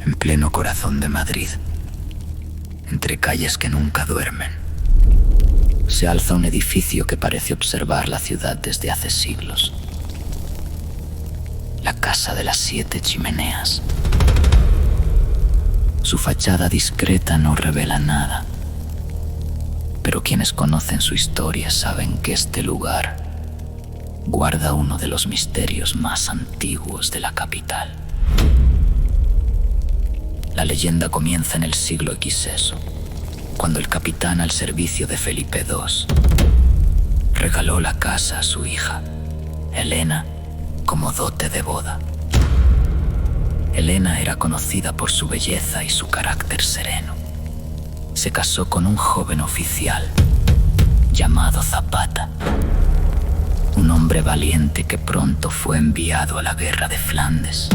en pleno corazón de Madrid, entre calles que nunca duermen, se alza un edificio que parece observar la ciudad desde hace siglos. La Casa de las 7 Chimeneas. Su fachada discreta no revela nada, pero quienes conocen su historia saben que este lugar guarda uno de los misterios más antiguos de la capital. La leyenda comienza en el siglo XVIII, cuando el capitán al servicio de Felipe II regaló la casa a su hija, Elena, como dote de boda. Elena era conocida por su belleza y su carácter sereno. Se casó con un joven oficial llamado Zapata, un hombre valiente que pronto fue enviado a la guerra de Flandes.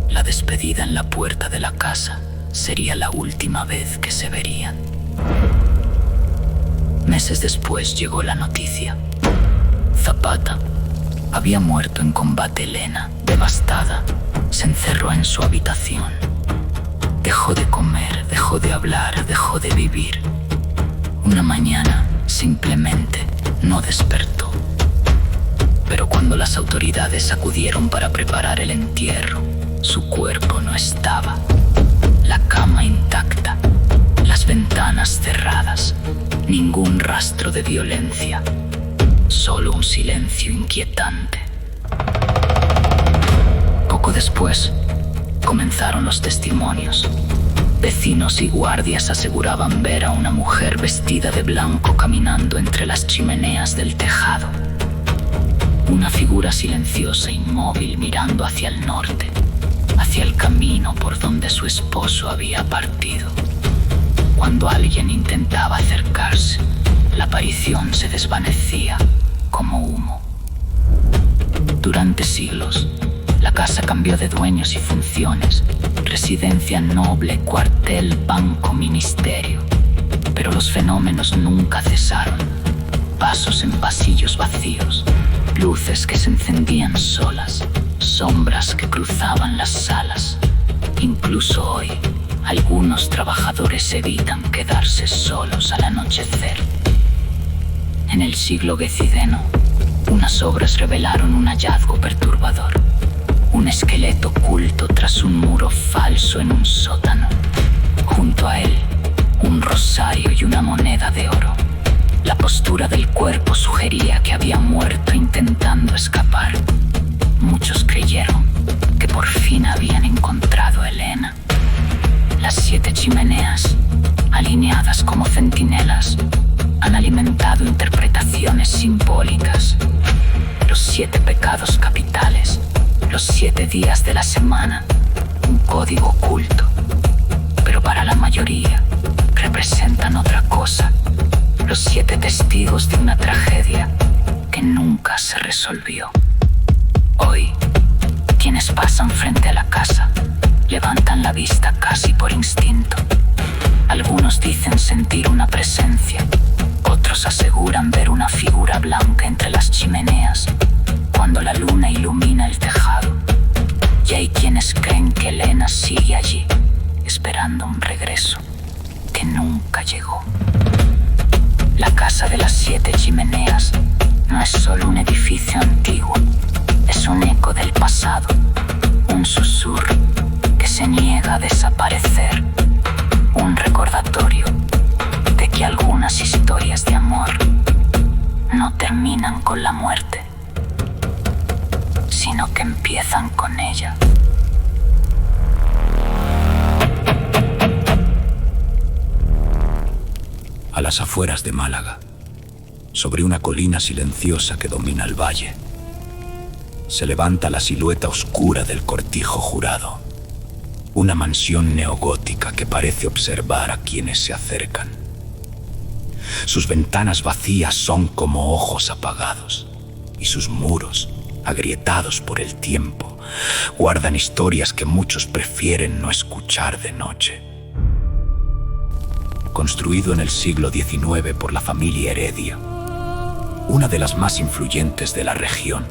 La despedida en la puerta de la casa sería la última vez que se verían. Meses después llegó la noticia. Zapata había muerto en combate. Elena, devastada, se encerró en su habitación. Dejó de comer, dejó de hablar, dejó de vivir. Una mañana, simplemente, no despertó. Pero cuando las autoridades acudieron para preparar el entierro, su cuerpo no estaba. La cama intacta, las ventanas cerradas, ningún rastro de violencia, solo un silencio inquietante. Poco después, comenzaron los testimonios. Vecinos y guardias aseguraban ver a una mujer vestida de blanco caminando entre las chimeneas del tejado. Una figura silenciosa, inmóvil, mirando hacia el norte, hacia el camino por donde su esposo había partido. Cuando alguien intentaba acercarse, la aparición se desvanecía como humo. Durante siglos, la casa cambió de dueños y funciones: residencia noble, cuartel, banco, ministerio. Pero los fenómenos nunca cesaron. Pasos en pasillos vacíos, luces que se encendían solas, sombras que cruzaban las salas. Incluso hoy, algunos trabajadores evitan quedarse solos al anochecer. En el siglo XIX, unas obras revelaron un hallazgo perturbador: un esqueleto oculto tras un muro falso en un sótano. Junto a él, un rosario y una moneda de oro. La postura del cuerpo sugería que había muerto intentando escapar. Muchos creyeron que por fin habían encontrado a Elena. Las 7 chimeneas, alineadas como centinelas, han alimentado interpretaciones simbólicas. Los 7 pecados capitales, los 7 días de la semana, un código oculto. Pero para la mayoría, representan otra cosa: los 7 testigos de una tragedia que nunca se resolvió. Hoy, quienes pasan frente a la casa levantan la vista casi por instinto. Algunos dicen sentir una presencia, otros aseguran ver una figura blanca entre las chimeneas cuando la luna ilumina el tejado. Y hay quienes creen que Elena sigue allí, esperando un regreso que nunca llegó. La Casa de las 7 Chimeneas no es solo un edificio antiguo, es un eco del pasado, un susurro que se niega a desaparecer, un recordatorio de que algunas historias de amor no terminan con la muerte, sino que empiezan con ella. A las afueras de Málaga, sobre una colina silenciosa que domina el valle, se levanta la silueta oscura del Cortijo Jurado, una mansión neogótica que parece observar a quienes se acercan. Sus ventanas vacías son como ojos apagados, y sus muros, agrietados por el tiempo, guardan historias que muchos prefieren no escuchar de noche. Construido en el siglo XIX por la familia Heredia, una de las más influyentes de la región,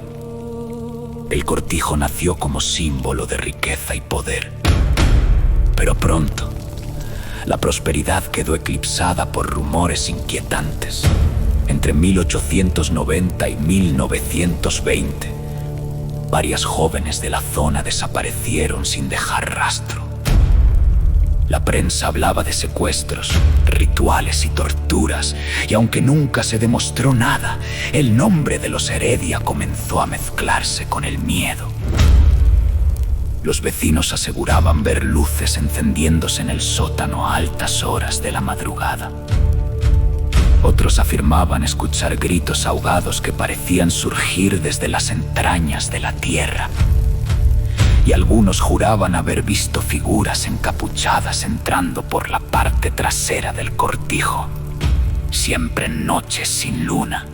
el Cortijo nació como símbolo de riqueza y poder. Pero pronto, la prosperidad quedó eclipsada por rumores inquietantes. Entre 1890 y 1920, varias jóvenes de la zona desaparecieron sin dejar rastro. La prensa hablaba de secuestros, rituales y torturas, y aunque nunca se demostró nada, el nombre de los Heredia comenzó a mezclarse con el miedo. Los vecinos aseguraban ver luces encendiéndose en el sótano a altas horas de la madrugada. Otros afirmaban escuchar gritos ahogados que parecían surgir desde las entrañas de la tierra. Y algunos juraban haber visto figuras encapuchadas entrando por la parte trasera del cortijo, siempre en noches sin luna.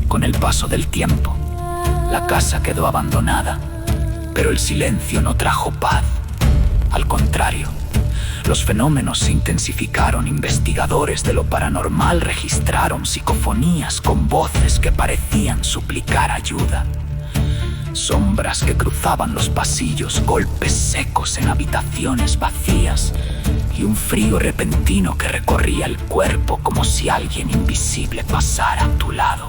Con el paso del tiempo, la casa quedó abandonada, pero el silencio no trajo paz. Al contrario, los fenómenos se intensificaron. Investigadores de lo paranormal registraron psicofonías con voces que parecían suplicar ayuda. Sombras que cruzaban los pasillos, golpes secos en habitaciones vacías y un frío repentino que recorría el cuerpo como si alguien invisible pasara a tu lado.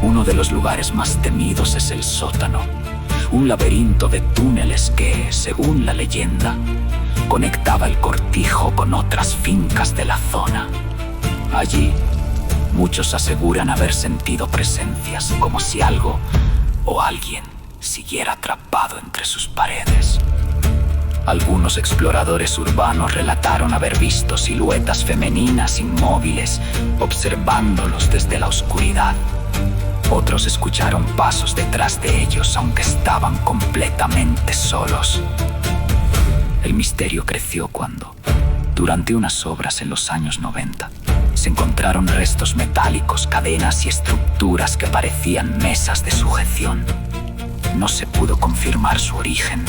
Uno de los lugares más temidos es el sótano, un laberinto de túneles que, según la leyenda, conectaba el cortijo con otras fincas de la zona. Allí, muchos aseguran haber sentido presencias, como si algo o alguien siguiera atrapado entre sus paredes. Algunos exploradores urbanos relataron haber visto siluetas femeninas inmóviles, observándolos desde la oscuridad. Otros escucharon pasos detrás de ellos, aunque estaban completamente solos. El misterio creció cuando, durante unas obras en los años 90, se encontraron restos metálicos, cadenas y estructuras que parecían mesas de sujeción. No se pudo confirmar su origen,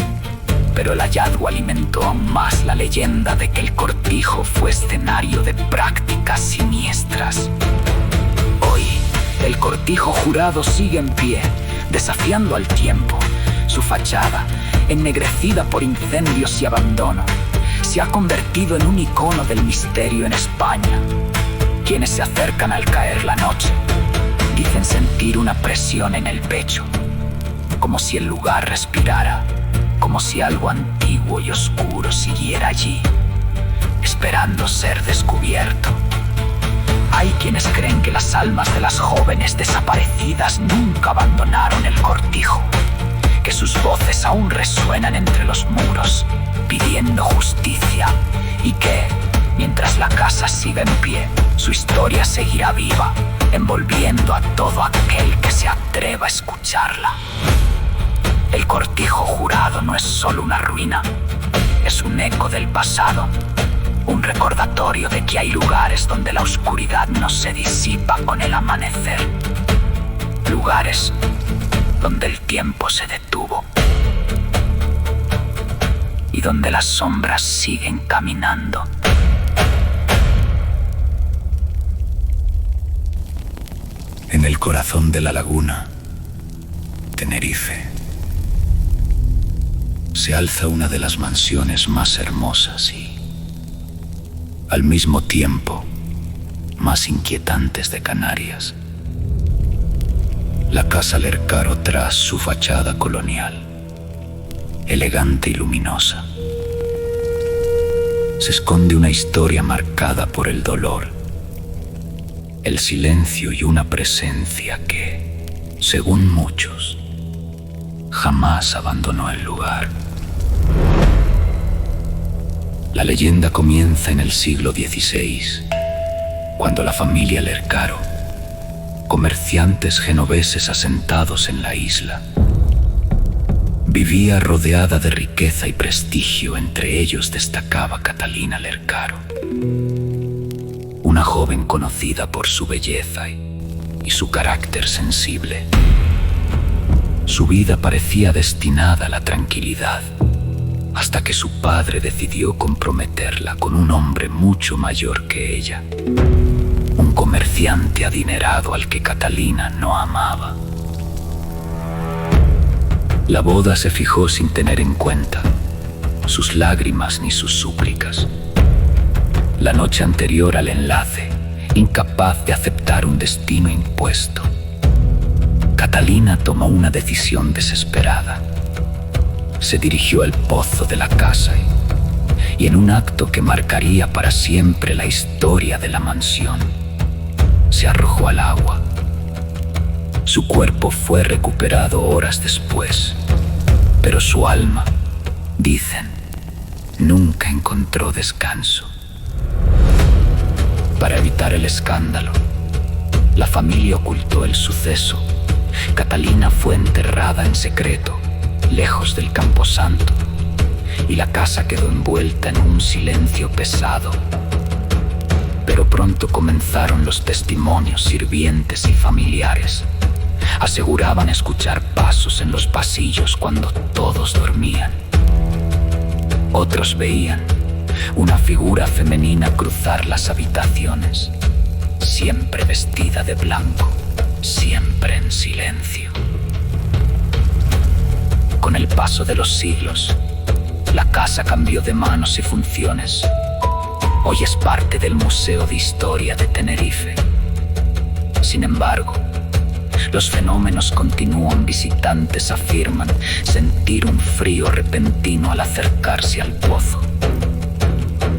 pero el hallazgo alimentó aún más la leyenda de que el cortijo fue escenario de prácticas siniestras. Hoy, el cortijo jurado sigue en pie, desafiando al tiempo. Su fachada, ennegrecida por incendios y abandono, se ha convertido en un icono del misterio en España. Quienes se acercan al caer la noche dicen sentir una presión en el pecho, como si el lugar respirara, como si algo antiguo y oscuro siguiera allí, esperando ser descubierto. Hay quienes creen que las almas de las jóvenes desaparecidas nunca abandonaron el cortijo, que sus voces aún resuenan entre los muros, pidiendo justicia, y que, mientras la casa siga en pie, su historia seguirá viva, envolviendo a todo aquel que se atreva a escucharla. El cortijo jurado no es solo una ruina, es un eco del pasado, un recordatorio de que hay lugares donde la oscuridad no se disipa con el amanecer, lugares donde el tiempo se detuvo y donde las sombras siguen caminando. En el corazón de la laguna, Tenerife, se alza una de las mansiones más hermosas y, al mismo tiempo, más inquietantes de Canarias. La Casa Lercaro, tras su fachada colonial, elegante y luminosa, se esconde una historia marcada por el dolor, el silencio y una presencia que, según muchos, jamás abandonó el lugar. La leyenda comienza en el siglo XVI, cuando la familia Lercaro, comerciantes genoveses asentados en la isla, vivía rodeada de riqueza y prestigio. Entre ellos destacaba Catalina Lercaro, una joven conocida por su belleza y su carácter sensible. Su vida parecía destinada a la tranquilidad, hasta que su padre decidió comprometerla con un hombre mucho mayor que ella, un comerciante adinerado al que Catalina no amaba. La boda se fijó sin tener en cuenta sus lágrimas ni sus súplicas. La noche anterior al enlace, incapaz de aceptar un destino impuesto, Catalina tomó una decisión desesperada. Se dirigió al pozo de la casa y en un acto que marcaría para siempre la historia de la mansión, se arrojó al agua. Su cuerpo fue recuperado horas después, pero su alma, dicen, nunca encontró descanso. Para evitar el escándalo, la familia ocultó el suceso. Catalina fue enterrada en secreto, lejos del camposanto, y la casa quedó envuelta en un silencio pesado. Pero pronto comenzaron los testimonios. Sirvientes y familiares aseguraban escuchar pasos en los pasillos cuando todos dormían. Otros veían una figura femenina cruzar las habitaciones, siempre vestida de blanco, siempre en silencio. Con el paso de los siglos, la casa cambió de manos y funciones. Hoy es parte del Museo de Historia de Tenerife. Sin embargo, los fenómenos continúan. Visitantes afirman sentir un frío repentino al acercarse al pozo.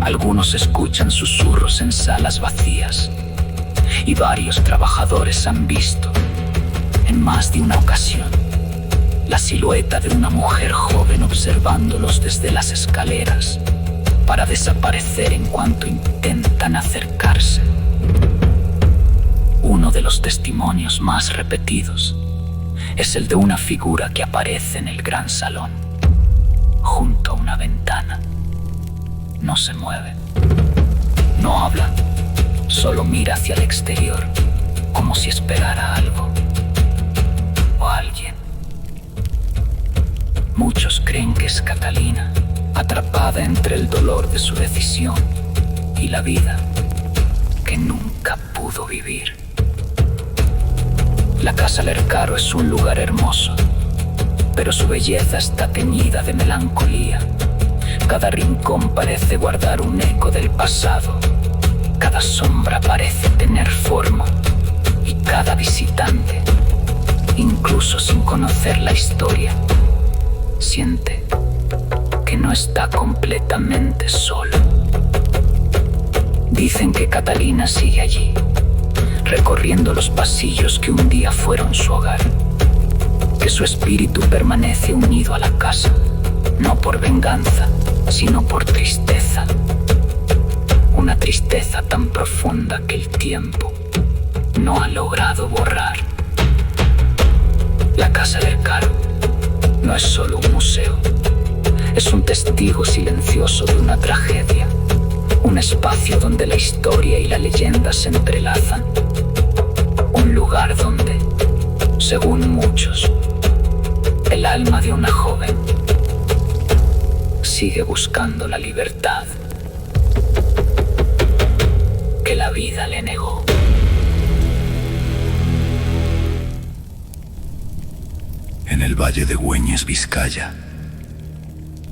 Algunos escuchan susurros en salas vacías y varios trabajadores han visto, en más de una ocasión, la silueta de una mujer joven observándolos desde las escaleras para desaparecer en cuanto intentan acercarse. Uno de los testimonios más repetidos es el de una figura que aparece en el gran salón, junto a una ventana. No se mueve, no habla, solo mira hacia el exterior, como si esperara algo o a alguien. Muchos creen que es Catalina, atrapada entre el dolor de su decisión y la vida que nunca pudo vivir. La Casa Lercaro es un lugar hermoso, pero su belleza está teñida de melancolía. Cada rincón parece guardar un eco del pasado. Cada sombra parece tener forma. Y cada visitante, incluso sin conocer la historia, siente que no está completamente solo. Dicen que Catalina sigue allí, recorriendo los pasillos que un día fueron su hogar. Que su espíritu permanece unido a la casa, no por venganza, sino por tristeza. Una tristeza tan profunda que el tiempo no ha logrado borrar. La Casa Lercaro no es solo un museo, es un testigo silencioso de una tragedia, un espacio donde la historia y la leyenda se entrelazan, un lugar donde, según muchos, el alma de una joven sigue buscando la libertad que la vida le negó. En el valle de Güeñes, Vizcaya,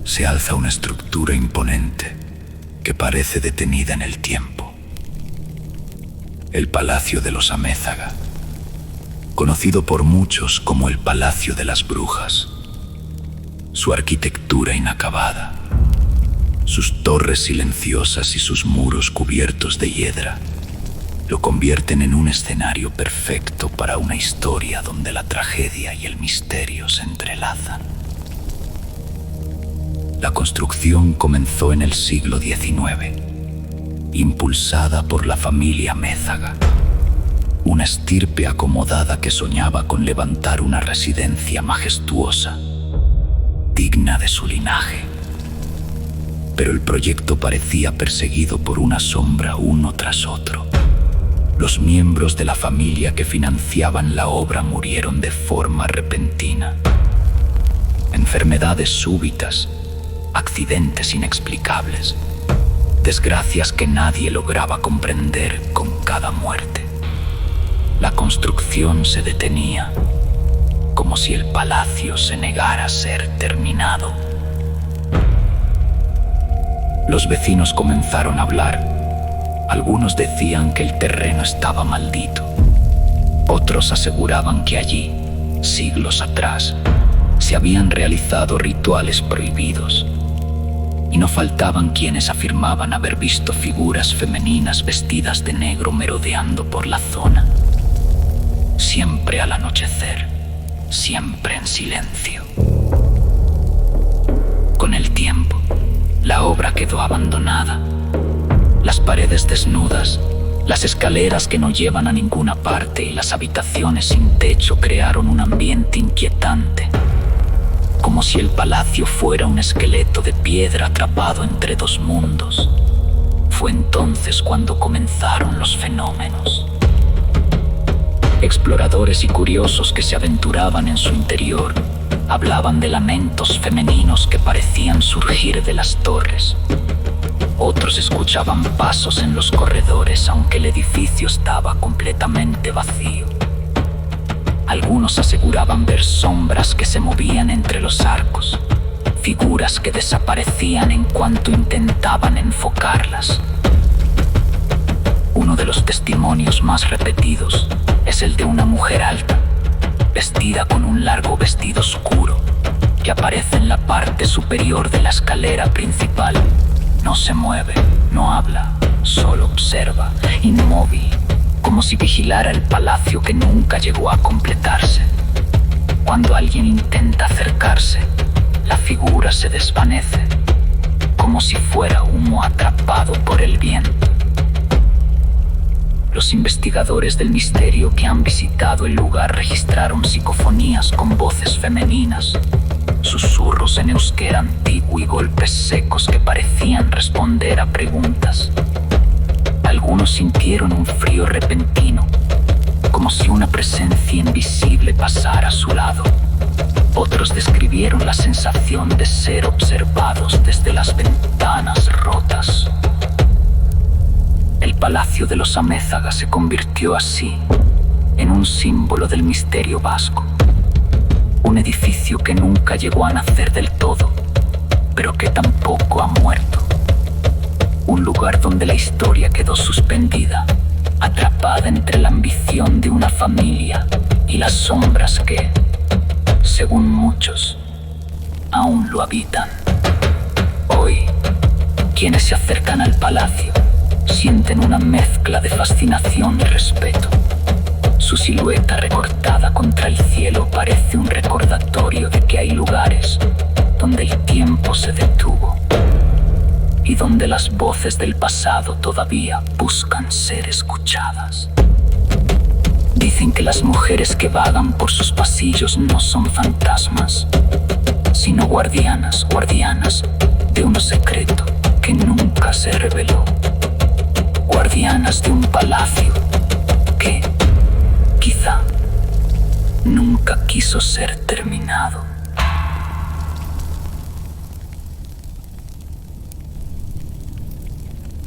se alza una estructura imponente que parece detenida en el tiempo. El Palacio de los Amézaga, conocido por muchos como el Palacio de las Brujas. Su arquitectura inacabada, sus torres silenciosas y sus muros cubiertos de hiedra lo convierten en un escenario perfecto para una historia donde la tragedia y el misterio se entrelazan. La construcción comenzó en el siglo XIX, impulsada por la familia Amézaga, una estirpe acomodada que soñaba con levantar una residencia majestuosa, digna de su linaje. Pero el proyecto parecía perseguido por una sombra uno tras otro. Los miembros de la familia que financiaban la obra murieron de forma repentina. Enfermedades súbitas, accidentes inexplicables, desgracias que nadie lograba comprender con cada muerte. La construcción se detenía, como si el palacio se negara a ser terminado. Los vecinos comenzaron a hablar. Algunos decían que el terreno estaba maldito. Otros aseguraban que allí, siglos atrás, se habían realizado rituales prohibidos. Y no faltaban quienes afirmaban haber visto figuras femeninas vestidas de negro merodeando por la zona. Siempre al anochecer, siempre en silencio. Con el tiempo, la obra quedó abandonada. Las paredes desnudas, las escaleras que no llevan a ninguna parte y las habitaciones sin techo crearon un ambiente inquietante, como si el palacio fuera un esqueleto de piedra atrapado entre dos mundos. Fue entonces cuando comenzaron los fenómenos. Exploradores y curiosos que se aventuraban en su interior hablaban de lamentos femeninos que parecían surgir de las torres. Otros escuchaban pasos en los corredores, aunque el edificio estaba completamente vacío. Algunos aseguraban ver sombras que se movían entre los arcos, figuras que desaparecían en cuanto intentaban enfocarlas. Uno de los testimonios más repetidos es el de una mujer alta, vestida con un largo vestido oscuro, que aparece en la parte superior de la escalera principal. No se mueve, no habla, solo observa, inmóvil, como si vigilara el palacio que nunca llegó a completarse. Cuando alguien intenta acercarse, la figura se desvanece, como si fuera humo atrapado por el viento. Los investigadores del misterio que han visitado el lugar registraron psicofonías con voces femeninas, susurros en euskera antiguo y golpes secos que parecían responder a preguntas. Algunos sintieron un frío repentino, como si una presencia invisible pasara a su lado. Otros describieron la sensación de ser observados desde las ventanas rotas. El Palacio de los Amézaga se convirtió así en un símbolo del misterio vasco. Un edificio que nunca llegó a nacer del todo, pero que tampoco ha muerto. Un lugar donde la historia quedó suspendida, atrapada entre la ambición de una familia y las sombras que, según muchos, aún lo habitan. Hoy, quienes se acercan al palacio sienten una mezcla de fascinación y respeto. Su silueta recortada contra el cielo parece un recordatorio de que hay lugares donde el tiempo se detuvo y donde las voces del pasado todavía buscan ser escuchadas. Dicen que las mujeres que vagan por sus pasillos no son fantasmas, sino guardianas de un secreto que nunca se reveló. Guardianas de un palacio que, quizá, nunca quiso ser terminado.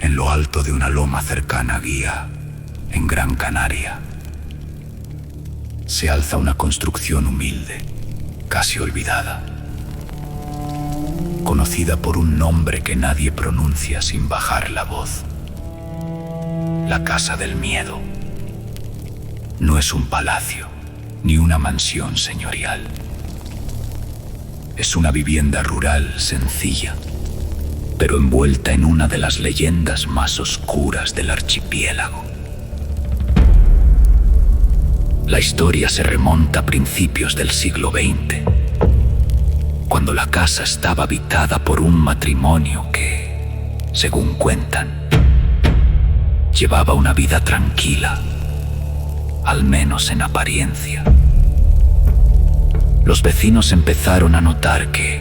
En lo alto de una loma cercana a Guía, en Gran Canaria, se alza una construcción humilde, casi olvidada, conocida por un nombre que nadie pronuncia sin bajar la voz: la Casa del Miedo. No es un palacio, ni una mansión señorial. Es una vivienda rural sencilla, pero envuelta en una de las leyendas más oscuras del archipiélago. La historia se remonta a principios del siglo XX, cuando la casa estaba habitada por un matrimonio que, según cuentan, llevaba una vida tranquila, al menos en apariencia. Los vecinos empezaron a notar que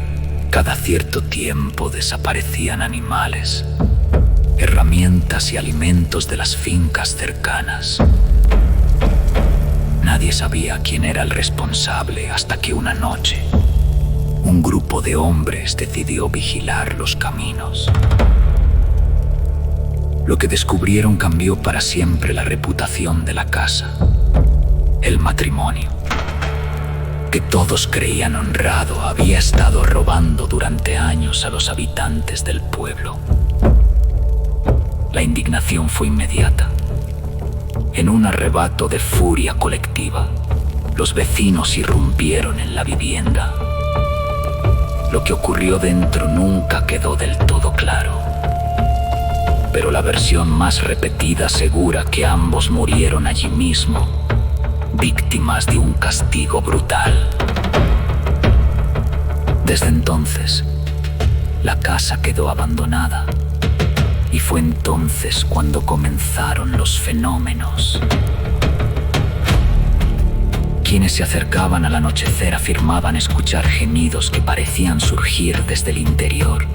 cada cierto tiempo desaparecían animales, herramientas y alimentos de las fincas cercanas. Nadie sabía quién era el responsable hasta que una noche un grupo de hombres decidió vigilar los caminos. Lo que descubrieron cambió para siempre la reputación de la casa, el matrimonio. que todos creían honrado, había estado robando durante años a los habitantes del pueblo. La indignación fue inmediata. En un arrebato de furia colectiva, los vecinos irrumpieron en la vivienda. Lo que ocurrió dentro nunca quedó del todo claro, pero la versión más repetida asegura que ambos murieron allí mismo, víctimas de un castigo brutal. Desde entonces, la casa quedó abandonada, y fue entonces cuando comenzaron los fenómenos. Quienes se acercaban al anochecer afirmaban escuchar gemidos que parecían surgir desde el interior,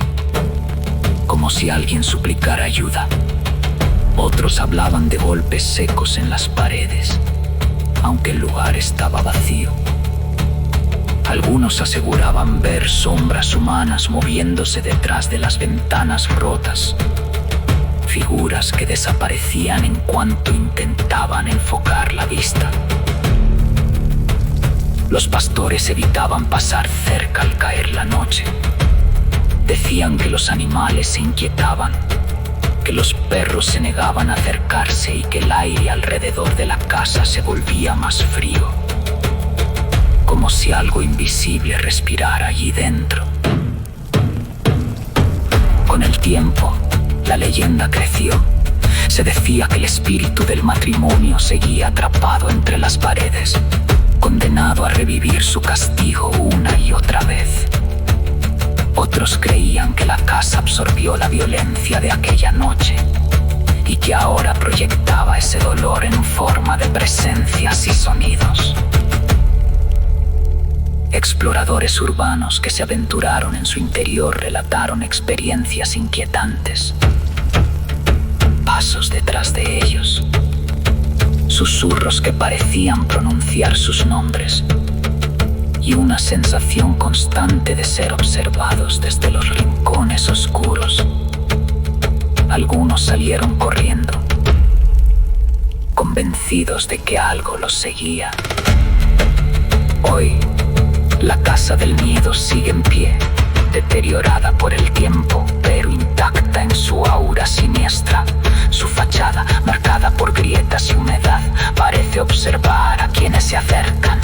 como si alguien suplicara ayuda. Otros hablaban de golpes secos en las paredes, aunque el lugar estaba vacío. Algunos aseguraban ver sombras humanas moviéndose detrás de las ventanas rotas, figuras que desaparecían en cuanto intentaban enfocar la vista. Los pastores evitaban pasar cerca al caer la noche. Decían que los animales se inquietaban, que los perros se negaban a acercarse y que el aire alrededor de la casa se volvía más frío, como si algo invisible respirara allí dentro. Con el tiempo, la leyenda creció. Se decía que el espíritu del matrimonio seguía atrapado entre las paredes, condenado a revivir su castigo una y otra vez. Otros creían que la casa absorbió la violencia de aquella noche y que ahora proyectaba ese dolor en forma de presencias y sonidos. Exploradores urbanos que se aventuraron en su interior relataron experiencias inquietantes. Pasos detrás de ellos, susurros que parecían pronunciar sus nombres, y una sensación constante de ser observados desde los rincones oscuros. Algunos salieron corriendo, convencidos de que algo los seguía. Hoy, la casa del miedo sigue en pie, deteriorada por el tiempo, pero intacta en su aura siniestra. Su fachada, marcada por grietas y humedad, parece observar a quienes se acercan.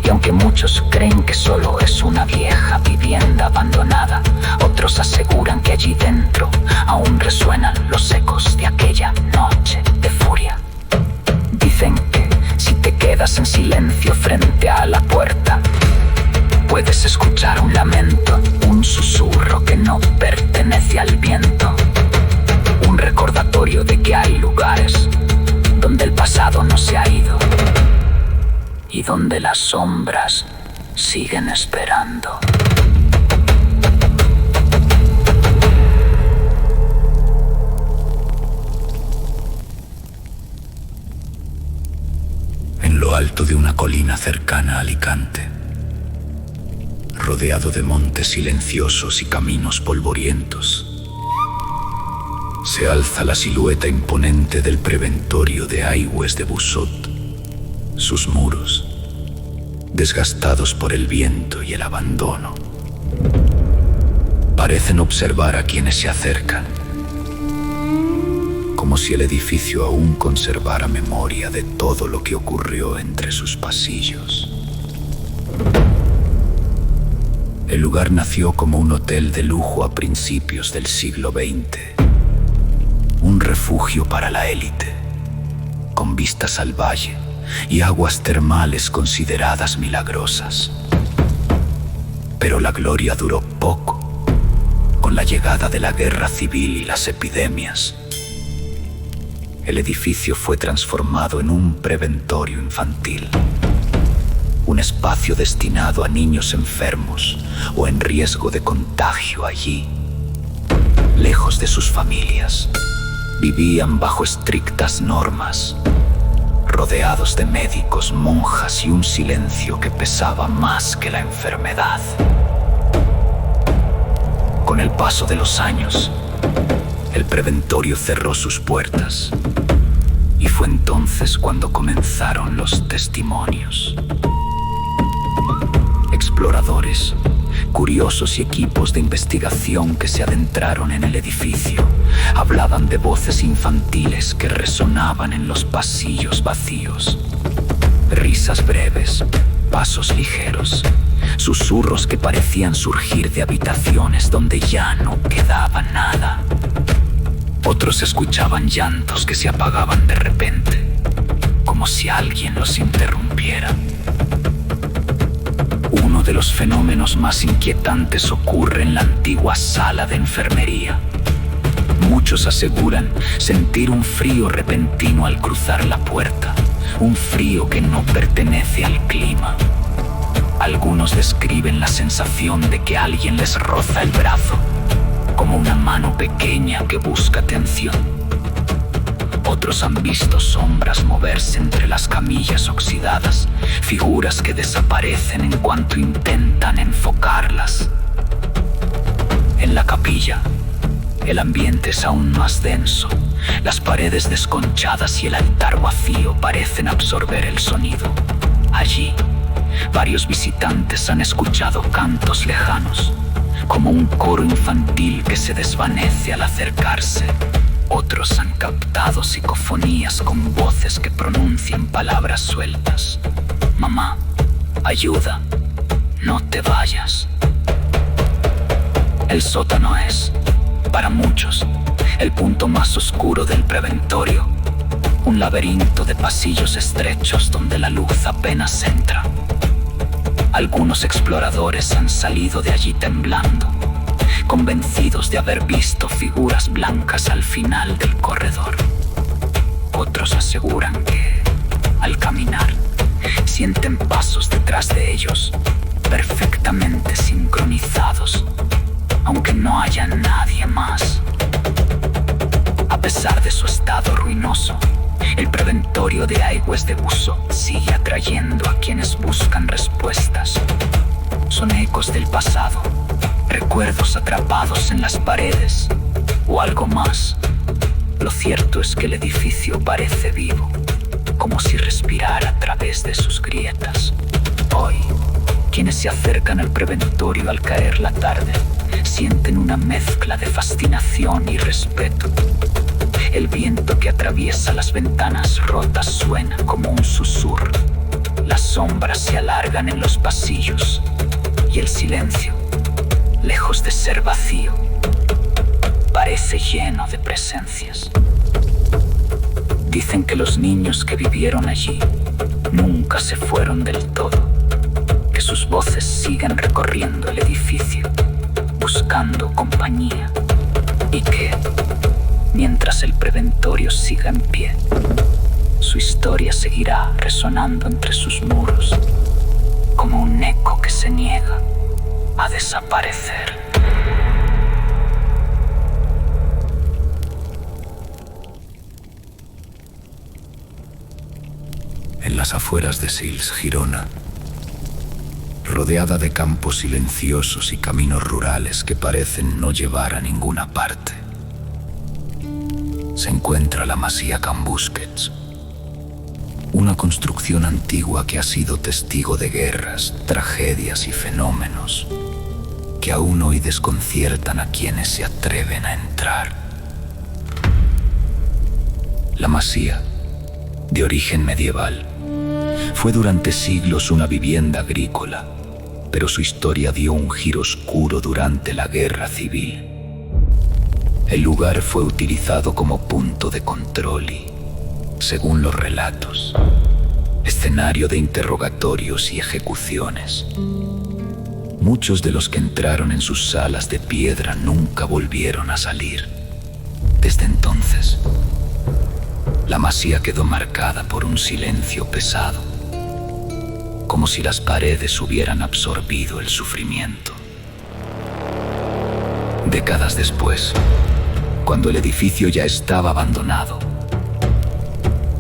Y aunque muchos creen que solo es una vieja vivienda abandonada, otros aseguran que allí dentro aún resuenan los ecos de aquella noche de furia. Dicen que si te quedas en silencio frente a la puerta, puedes escuchar un lamento, un susurro que no pertenece al viento. Un recordatorio de que hay lugares donde el pasado no se ha ido y donde las sombras siguen esperando. En lo alto de una colina cercana a Alicante, rodeado de montes silenciosos y caminos polvorientos, se alza la silueta imponente del preventorio de Aigües de Busot. Sus muros, desgastados por el viento y el abandono, parecen observar a quienes se acercan, como si el edificio aún conservara memoria de todo lo que ocurrió entre sus pasillos. El lugar nació como un hotel de lujo a principios del siglo XX, un refugio para la élite, con vistas al valle y aguas termales consideradas milagrosas. Pero la gloria duró poco. Con la llegada de la guerra civil y las epidemias, el edificio fue transformado en un preventorio infantil, un espacio destinado a niños enfermos o en riesgo de contagio. Allí, lejos de sus familias, vivían bajo estrictas normas, rodeados de médicos, monjas y un silencio que pesaba más que la enfermedad. Con el paso de los años, el preventorio cerró sus puertas y fue entonces cuando comenzaron los testimonios. exploradores, curiosos y equipos de investigación que se adentraron en el edificio. Hablaban de voces infantiles que resonaban en los pasillos vacíos. Risas breves, pasos ligeros, susurros que parecían surgir de habitaciones donde ya no quedaba nada. Otros escuchaban llantos que se apagaban de repente, como si alguien los interrumpiera. Uno de los fenómenos más inquietantes ocurre en la antigua sala de enfermería. Muchos aseguran sentir un frío repentino al cruzar la puerta, un frío que no pertenece al clima. Algunos describen la sensación de que alguien les roza el brazo, como una mano pequeña que busca atención. Otros han visto sombras moverse entre las camillas oxidadas, figuras que desaparecen en cuanto intentan enfocarlas. En la capilla, el ambiente es aún más denso. Las paredes desconchadas y el altar vacío parecen absorber el sonido. Allí, varios visitantes han escuchado cantos lejanos, como un coro infantil que se desvanece al acercarse. Otros han captado psicofonías con voces que pronuncian palabras sueltas. Mamá, ayuda, no te vayas. El sótano es, para muchos, el punto más oscuro del preventorio. Un laberinto de pasillos estrechos donde la luz apenas entra. Algunos exploradores han salido de allí temblando, convencidos de haber visto figuras blancas al final del corredor. Otros aseguran que, al caminar, sienten pasos detrás de ellos, perfectamente sincronizados, aunque no haya nadie más. A pesar de su estado ruinoso, el preventorio de Aigües de Buzo sigue atrayendo a quienes buscan respuestas. Son ecos del pasado, recuerdos atrapados en las paredes, o algo más. Lo cierto es que el edificio parece vivo, como si respirara a través de sus grietas. Hoy, quienes se acercan al preventorio al caer la tarde, sienten una mezcla de fascinación y respeto. El viento que atraviesa las ventanas rotas suena como un susurro. Las sombras se alargan en los pasillos y el silencio, lejos de ser vacío, parece lleno de presencias. Dicen que los niños que vivieron allí nunca se fueron del todo, que sus voces siguen recorriendo el edificio, buscando compañía, y que, mientras el preventorio siga en pie, su historia seguirá resonando entre sus muros, como un eco que se niega a desaparecer. En las afueras de Sils, Girona, rodeada de campos silenciosos y caminos rurales que parecen no llevar a ninguna parte, se encuentra la Masía Can Busquets, una construcción antigua que ha sido testigo de guerras, tragedias y fenómenos que aún hoy desconciertan a quienes se atreven a entrar. La masía, de origen medieval, fue durante siglos una vivienda agrícola, pero su historia dio un giro oscuro durante la Guerra Civil. El lugar fue utilizado como punto de control y, según los relatos, escenario de interrogatorios y ejecuciones. Muchos de los que entraron en sus salas de piedra nunca volvieron a salir. Desde entonces, la masía quedó marcada por un silencio pesado, como si las paredes hubieran absorbido el sufrimiento. Décadas después, cuando el edificio ya estaba abandonado,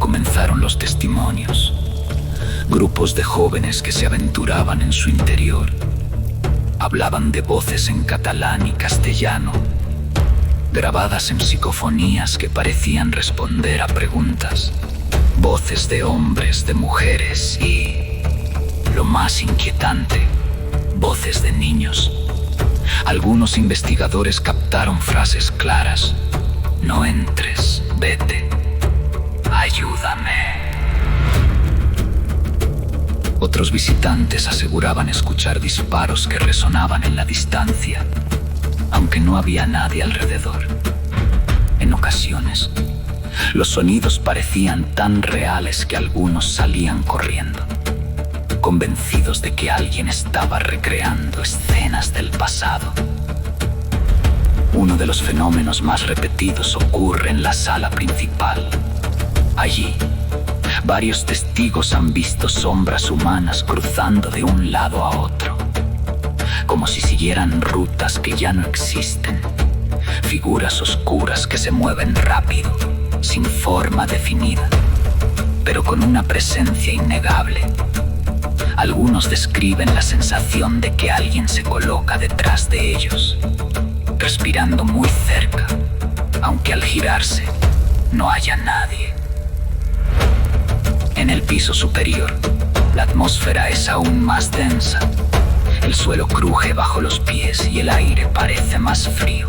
comenzaron los testimonios. Grupos de jóvenes que se aventuraban en su interior hablaban de voces en catalán y castellano, grabadas en psicofonías que parecían responder a preguntas. Voces de hombres, de mujeres y, lo más inquietante, voces de niños. Algunos investigadores captaron frases claras: no entres, vete, ayúdame. Otros visitantes aseguraban escuchar disparos que resonaban en la distancia, aunque no había nadie alrededor. En ocasiones, los sonidos parecían tan reales que algunos salían corriendo, convencidos de que alguien estaba recreando escenas del pasado. Uno de los fenómenos más repetidos ocurre en la sala principal. Allí, varios testigos han visto sombras humanas cruzando de un lado a otro, como si siguieran rutas que ya no existen. Figuras oscuras que se mueven rápido, sin forma definida, pero con una presencia innegable. Algunos describen la sensación de que alguien se coloca detrás de ellos, respirando muy cerca, aunque al girarse no haya nadie. En el piso superior, la atmósfera es aún más densa. El suelo cruje bajo los pies y el aire parece más frío.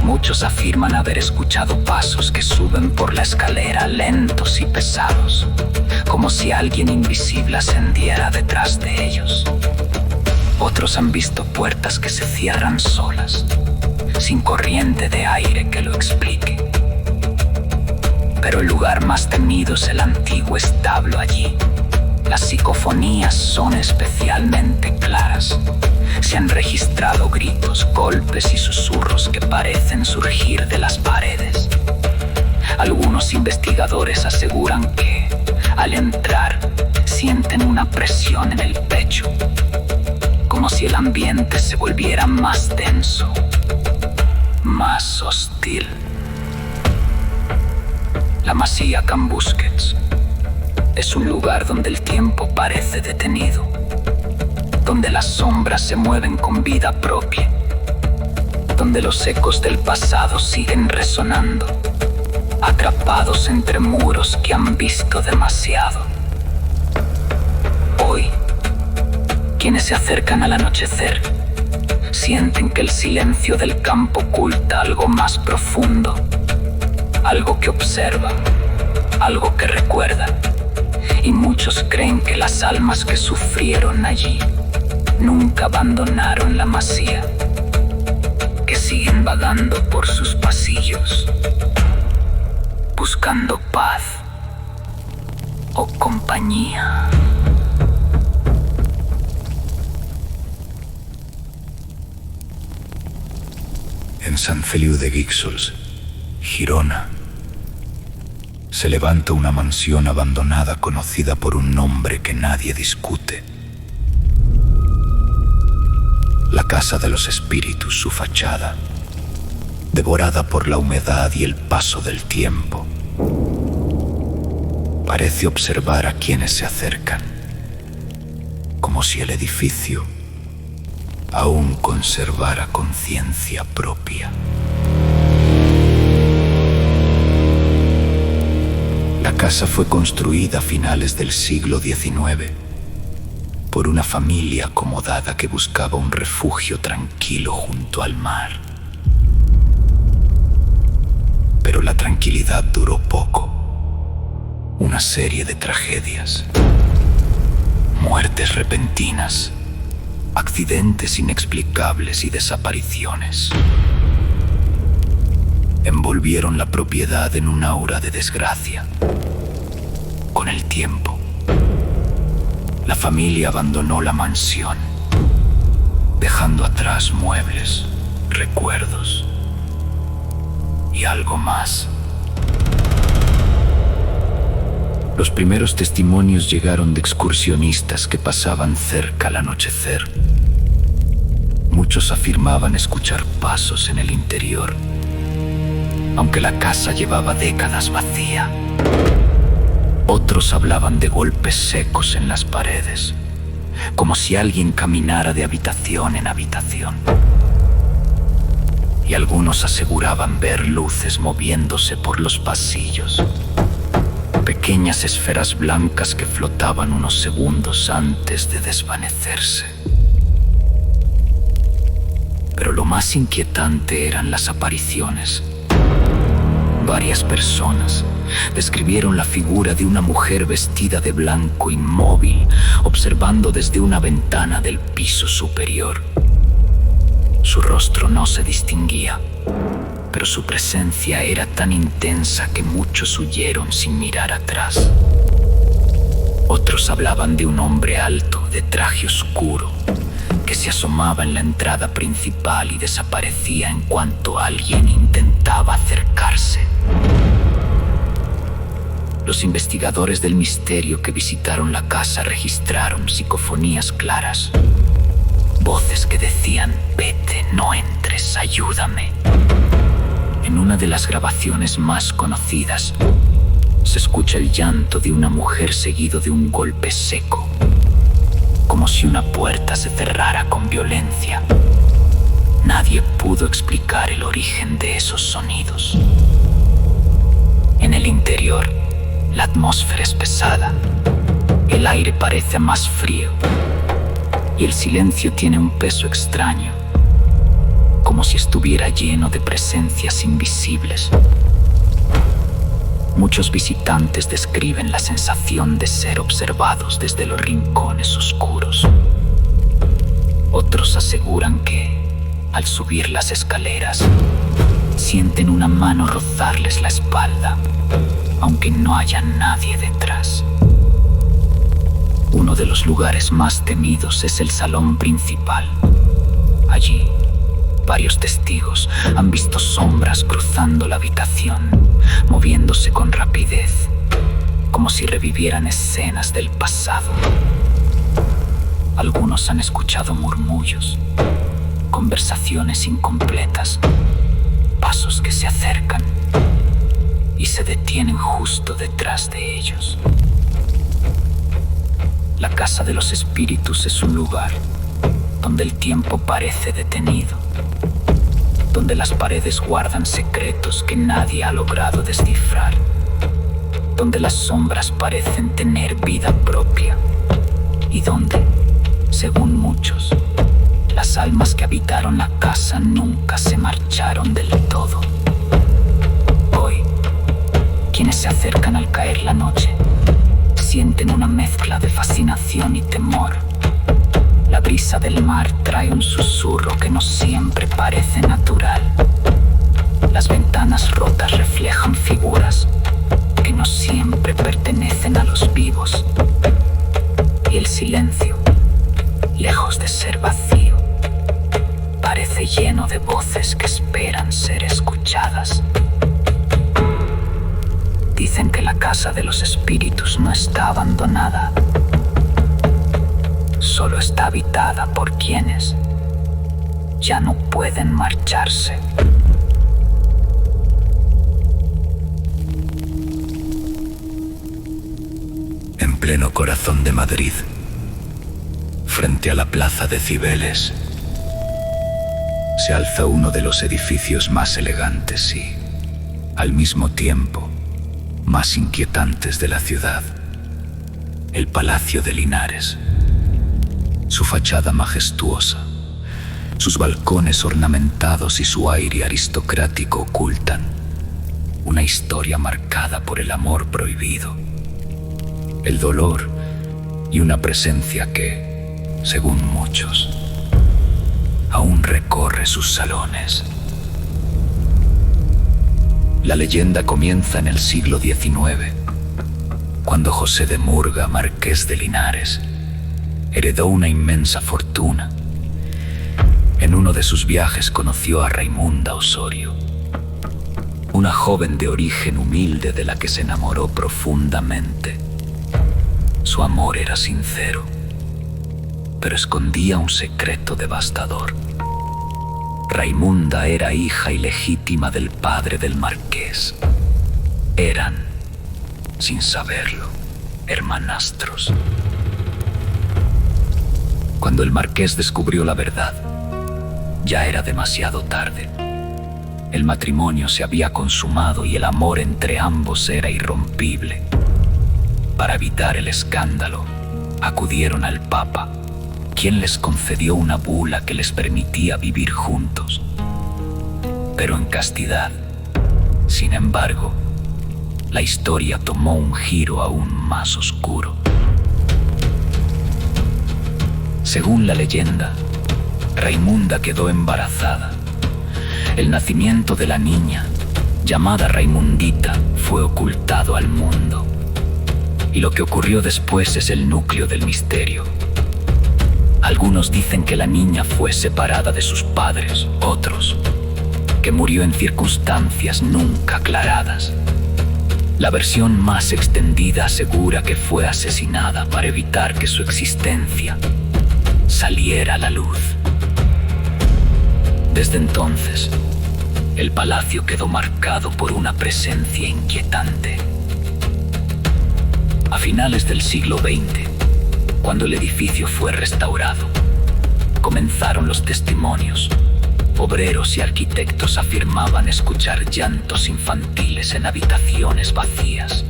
Muchos afirman haber escuchado pasos que suben por la escalera lentos y pesados, como si alguien invisible ascendiera detrás de ellos. Otros han visto puertas que se cierran solas, sin corriente de aire que lo explique. Pero el lugar más temido es el antiguo establo allí. Las psicofonías son especialmente claras. Se han registrado gritos, golpes y susurros que parecen surgir de las paredes. Algunos investigadores aseguran que, al entrar, sienten una presión en el pecho, como si el ambiente se volviera más denso, más hostil. La masía Can Busquets es un lugar donde el tiempo parece detenido, donde las sombras se mueven con vida propia, donde los ecos del pasado siguen resonando, atrapados entre muros que han visto demasiado. Hoy, quienes se acercan al anochecer sienten que el silencio del campo oculta algo más profundo, algo que observa, algo que recuerda, y muchos creen que las almas que sufrieron allí nunca abandonaron la masía, que siguen vagando por sus pasillos, buscando paz o compañía. En Sant Feliu de Guíxols, Girona, se levanta una mansión abandonada conocida por un nombre que nadie discute. La Casa de los Espíritus, su fachada, devorada por la humedad y el paso del tiempo, parece observar a quienes se acercan, como si el edificio aún conservara conciencia propia. La casa fue construida a finales del siglo XIX por una familia acomodada que buscaba un refugio tranquilo junto al mar. Pero la tranquilidad duró poco. Una serie de tragedias, muertes repentinas, accidentes inexplicables y desapariciones envolvieron la propiedad en un aura de desgracia. Con el tiempo, la familia abandonó la mansión, dejando atrás muebles, recuerdos y algo más. Los primeros testimonios llegaron de excursionistas que pasaban cerca al anochecer. Muchos afirmaban escuchar pasos en el interior, aunque la casa llevaba décadas vacía. Otros hablaban de golpes secos en las paredes, como si alguien caminara de habitación en habitación. Y algunos aseguraban ver luces moviéndose por los pasillos, pequeñas esferas blancas que flotaban unos segundos antes de desvanecerse. Pero lo más inquietante eran las apariciones. Varias personas describieron la figura de una mujer vestida de blanco inmóvil, observando desde una ventana del piso superior. Su rostro no se distinguía, pero su presencia era tan intensa que muchos huyeron sin mirar atrás. Otros hablaban de un hombre alto, de traje oscuro, que se asomaba en la entrada principal y desaparecía en cuanto alguien intentaba acercarse. Los investigadores del misterio que visitaron la casa registraron psicofonías claras, voces que decían: vete, no entres, ayúdame. En una de las grabaciones más conocidas, se escucha el llanto de una mujer seguido de un golpe seco, como si una puerta se cerrara con violencia. Nadie pudo explicar el origen de esos sonidos. En el interior, la atmósfera es pesada, el aire parece más frío y el silencio tiene un peso extraño, como si estuviera lleno de presencias invisibles. Muchos visitantes describen la sensación de ser observados desde los rincones oscuros. Otros aseguran que, al subir las escaleras, sienten una mano rozarles la espalda, aunque no haya nadie detrás. Uno de los lugares más temidos es el salón principal. Allí, varios testigos han visto sombras cruzando la habitación, moviéndose con rapidez, como si revivieran escenas del pasado. Algunos han escuchado murmullos, conversaciones incompletas, pasos que se acercan y se detienen justo detrás de ellos. La casa de los espíritus es un lugar donde el tiempo parece detenido, donde las paredes guardan secretos que nadie ha logrado descifrar, donde las sombras parecen tener vida propia y donde, según muchos, las almas que habitaron la casa nunca se marcharon del todo. Hoy, quienes se acercan al caer la noche sienten una mezcla de fascinación y temor. La brisa del mar trae un susurro que no siempre parece natural. Las ventanas rotas reflejan figuras que no siempre pertenecen a los vivos. Y el silencio, lejos de ser vacío, parece lleno de voces que esperan ser escuchadas. Dicen que la casa de los espíritus no está abandonada, solo está habitada por quienes ya no pueden marcharse. En pleno corazón de Madrid, frente a la plaza de Cibeles, se alza uno de los edificios más elegantes y, al mismo tiempo, más inquietantes de la ciudad, el Palacio de Linares. Su fachada majestuosa, sus balcones ornamentados y su aire aristocrático ocultan una historia marcada por el amor prohibido, el dolor y una presencia que, según muchos, aún recorre sus salones. La leyenda comienza en el siglo XIX, cuando José de Murga, marqués de Linares, heredó una inmensa fortuna. En uno de sus viajes conoció a Raimunda Osorio, una joven de origen humilde de la que se enamoró profundamente. Su amor era sincero, pero escondía un secreto devastador. Raimunda era hija ilegítima del padre del marqués. Eran, sin saberlo, hermanastros. Cuando el marqués descubrió la verdad, ya era demasiado tarde. El matrimonio se había consumado y el amor entre ambos era irrompible. Para evitar el escándalo, acudieron al Papa, quien les concedió una bula que les permitía vivir juntos, pero en castidad. Sin embargo, la historia tomó un giro aún más oscuro. Según la leyenda, Raimunda quedó embarazada. El nacimiento de la niña, llamada Raimundita, fue ocultado al mundo. Y lo que ocurrió después es el núcleo del misterio. Algunos dicen que la niña fue separada de sus padres, otros que murió en circunstancias nunca aclaradas. La versión más extendida asegura que fue asesinada para evitar que su existencia saliera a la luz. Desde entonces, el palacio quedó marcado por una presencia inquietante. A finales del siglo XX, cuando el edificio fue restaurado, comenzaron los testimonios. Obreros y arquitectos afirmaban escuchar llantos infantiles en habitaciones vacías.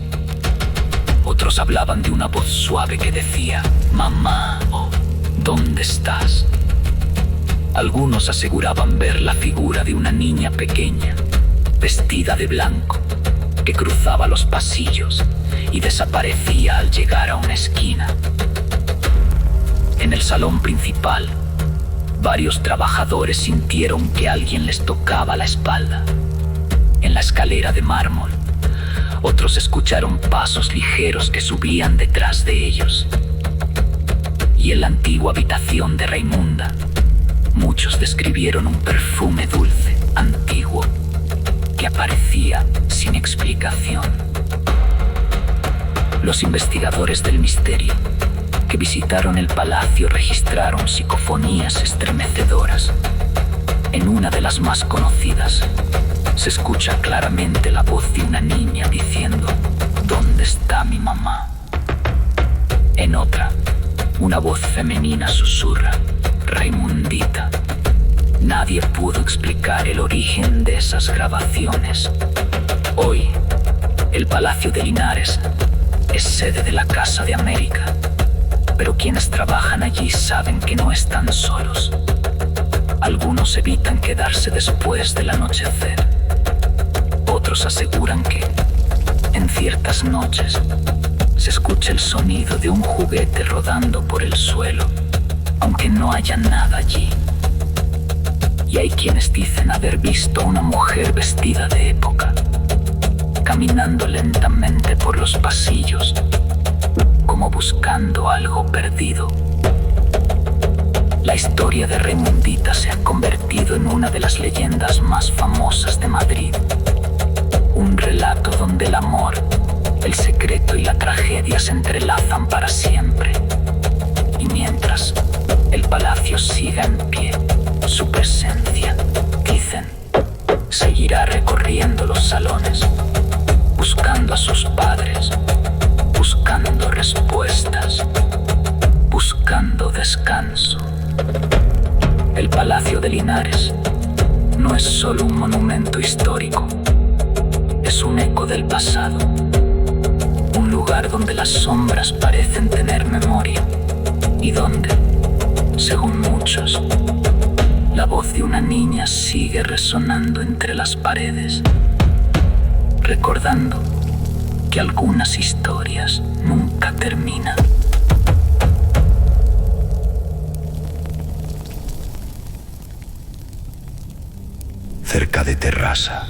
Otros hablaban de una voz suave que decía, «Mamá» o «¿Dónde estás?». Algunos aseguraban ver la figura de una niña pequeña, vestida de blanco, que cruzaba los pasillos y desaparecía al llegar a una esquina. En el salón principal, varios trabajadores sintieron que alguien les tocaba la espalda. En la escalera de mármol, otros escucharon pasos ligeros que subían detrás de ellos. Y en la antigua habitación de Raimunda, muchos describieron un perfume dulce, antiguo, que aparecía sin explicación. Los investigadores del misterio que visitaron el palacio registraron psicofonías estremecedoras. En una de las más conocidas, se escucha claramente la voz de una niña diciendo, «¿Dónde está mi mamá?». En otra, una voz femenina susurra, «Raimundita». Nadie pudo explicar el origen de esas grabaciones. Hoy, el Palacio de Linares es sede de la Casa de América, pero quienes trabajan allí saben que no están solos. Algunos evitan quedarse después del anochecer. Otros aseguran que, en ciertas noches, se escucha el sonido de un juguete rodando por el suelo, aunque no haya nada allí. Y hay quienes dicen haber visto a una mujer vestida de época, caminando lentamente por los pasillos, como buscando algo perdido. La historia de Raimundita se ha convertido en una de las leyendas más famosas de Madrid. Un relato donde el amor, el secreto y la tragedia se entrelazan para siempre. Y mientras el palacio siga en pie, su presencia, dicen, seguirá recorriendo los salones, buscando a sus padres, buscando respuestas, buscando descanso. El Palacio de Linares no es solo un monumento histórico, es un eco del pasado, un lugar donde las sombras parecen tener memoria y donde, según muchos, la voz de una niña sigue resonando entre las paredes, recordando que algunas historias nunca terminan. Cerca de Terrassa,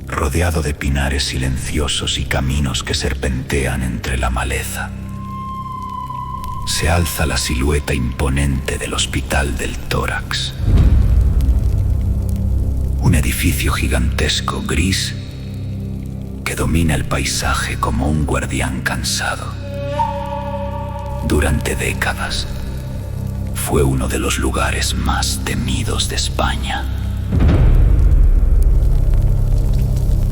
rodeado de pinares silenciosos y caminos que serpentean entre la maleza, se alza la silueta imponente del Hospital del Tórax. Un edificio gigantesco gris que domina el paisaje como un guardián cansado. Durante décadas, fue uno de los lugares más temidos de España.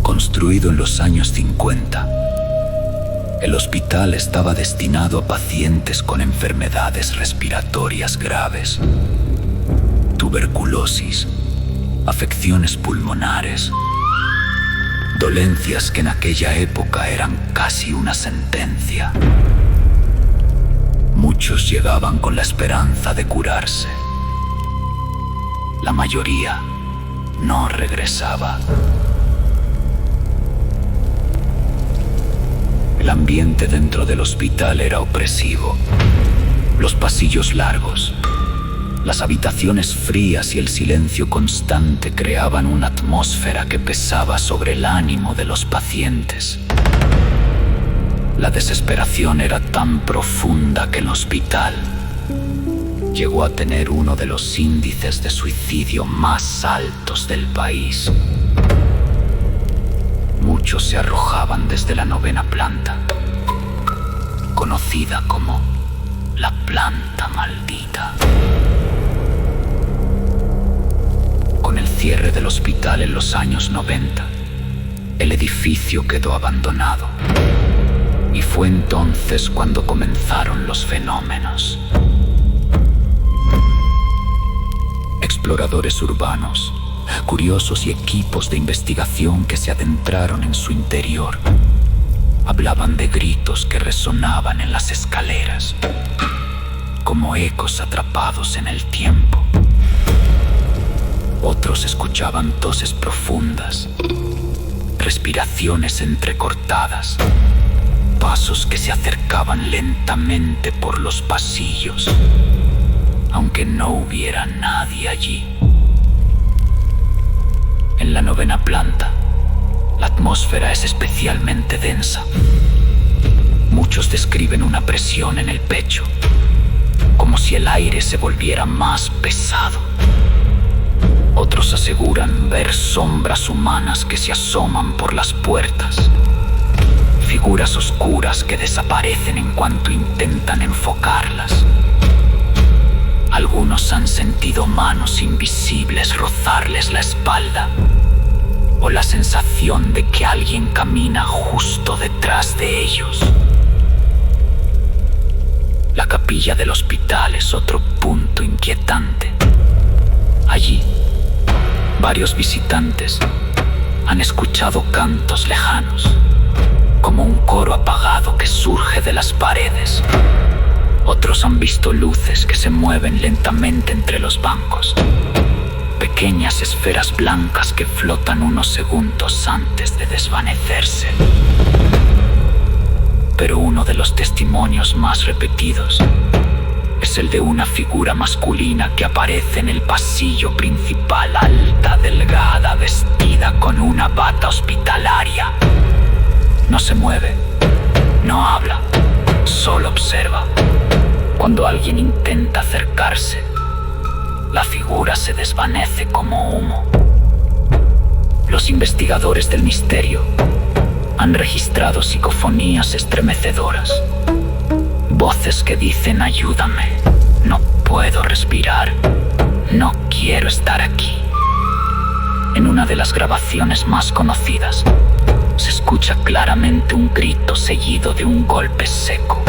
Construido en los años 50, el hospital estaba destinado a pacientes con enfermedades respiratorias graves, tuberculosis, afecciones pulmonares, dolencias que en aquella época eran casi una sentencia. Muchos Muchos llegaban con la esperanza de curarse. La mayoría no regresaba. El ambiente dentro del hospital era opresivo. Los pasillos largos, las habitaciones frías y el silencio constante creaban una atmósfera que pesaba sobre el ánimo de los pacientes. La desesperación era tan profunda que el hospital llegó a tener uno de los índices de suicidio más altos del país. Muchos se arrojaban desde la 9ª planta, conocida como la planta maldita. Con el cierre del hospital en los años 90, el edificio quedó abandonado. Y fue entonces cuando comenzaron los fenómenos. Exploradores urbanos, curiosos y equipos de investigación que se adentraron en su interior, hablaban de gritos que resonaban en las escaleras, como ecos atrapados en el tiempo. Otros escuchaban toses profundas, respiraciones entrecortadas, pasos que se acercaban lentamente por los pasillos, aunque no hubiera nadie allí. En la 9ª planta, la atmósfera es especialmente densa. Muchos describen una presión en el pecho, como si el aire se volviera más pesado. Otros aseguran ver sombras humanas que se asoman por las puertas, figuras oscuras que desaparecen en cuanto intentan enfocarlas. Algunos han sentido manos invisibles rozarles la espalda, o la sensación de que alguien camina justo detrás de ellos. La capilla del hospital es otro punto inquietante. Allí, varios visitantes han escuchado cantos lejanos, como un coro apagado que surge de las paredes. Otros han visto luces que se mueven lentamente entre los bancos, pequeñas esferas blancas que flotan unos segundos antes de desvanecerse. Pero uno de los testimonios más repetidos es el de una figura masculina que aparece en el pasillo principal, alta, delgada, vestida con una bata hospitalaria. No se mueve, no habla, solo observa. Cuando alguien intenta acercarse, la figura se desvanece como humo. Los investigadores del misterio han registrado psicofonías estremecedoras, voces que dicen: ayúdame, no puedo respirar, no quiero estar aquí. En una de las grabaciones más conocidas, se escucha claramente un grito seguido de un golpe seco,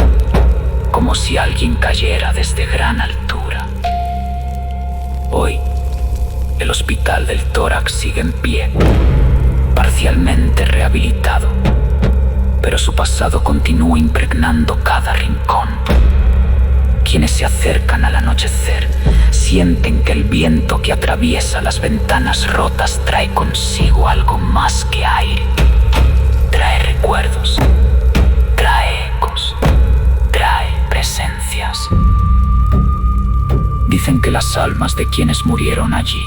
como si alguien cayera desde gran altura. Hoy, el Hospital del Tórax sigue en pie, parcialmente rehabilitado, pero su pasado continúa impregnando cada rincón. Quienes se acercan al anochecer sienten que el viento que atraviesa las ventanas rotas trae consigo algo más que aire. Trae recuerdos, trae ecos, trae presencias. Dicen que las almas de quienes murieron allí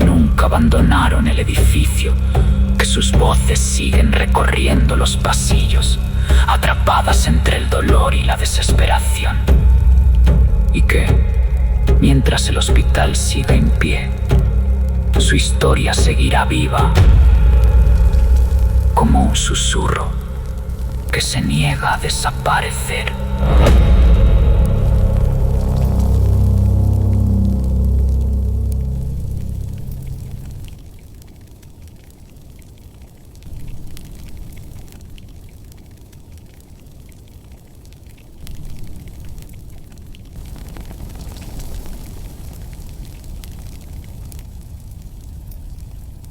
nunca abandonaron el edificio, que sus voces siguen recorriendo los pasillos, atrapadas entre el dolor y la desesperación. Y que, mientras el hospital siga en pie, su historia seguirá viva, como un susurro que se niega a desaparecer.